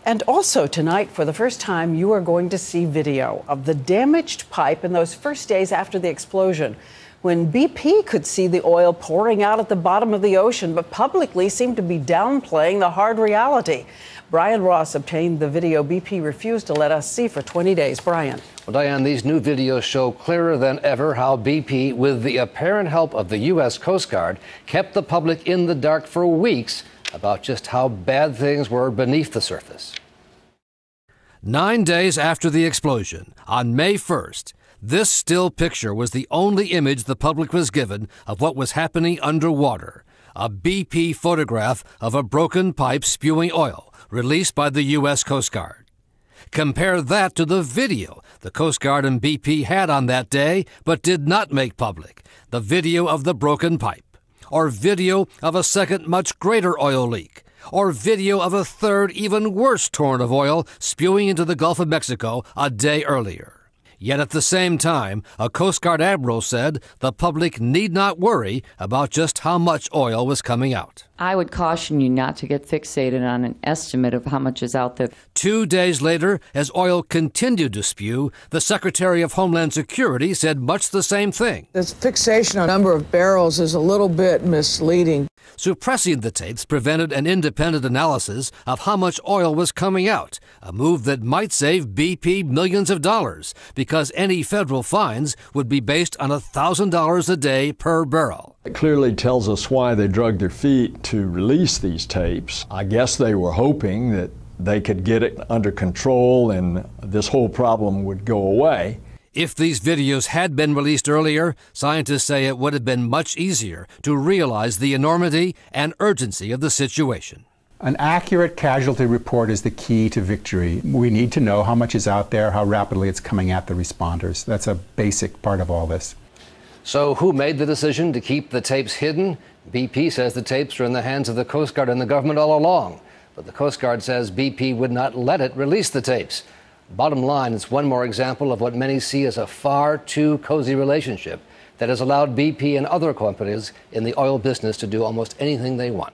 And also tonight, for the first time, you are going to see video of the damaged pipe in those first days after the explosion, when BP could see the oil pouring out at the bottom of the ocean, but publicly seemed to be downplaying the hard reality. Brian Ross obtained the video BP refused to let us see for 20 days. Brian. Well, Diane, these new videos show clearer than ever how BP, with the apparent help of the U.S. Coast Guard, kept the public in the dark for weeks about just how bad things were beneath the surface. 9 days after the explosion, on May 1st, this still picture was the only image the public was given of what was happening underwater. A BP photograph of a broken pipe spewing oil, released by the U.S. Coast Guard. Compare that to the video the Coast Guard and BP had on that day, but did not make public. The video of the broken pipe. Or video of a second, much greater oil leak. Or video of a third, even worse torrent of oil spewing into the Gulf of Mexico a day earlier. Yet at the same time, a Coast Guard admiral said the public need not worry about just how much oil was coming out. I would caution you not to get fixated on an estimate of how much is out there. 2 days later, as oil continued to spew, the Secretary of Homeland Security said much the same thing. This fixation on number of barrels is a little bit misleading. Suppressing the tapes prevented an independent analysis of how much oil was coming out, a move that might save BP millions of dollars, because any federal fines would be based on $1,000 a day per barrel. It clearly tells us why they drug their feet to release these tapes. I guess they were hoping that they could get it under control and this whole problem would go away. If these videos had been released earlier, scientists say it would have been much easier to realize the enormity and urgency of the situation. An accurate casualty report is the key to victory. We need to know how much is out there, how rapidly it's coming at the responders. That's a basic part of all this. So who made the decision to keep the tapes hidden? BP says the tapes are in the hands of the Coast Guard and the government all along. But the Coast Guard says BP would not let it release the tapes. Bottom line, it's one more example of what many see as a far too cozy relationship that has allowed BP and other companies in the oil business to do almost anything they want.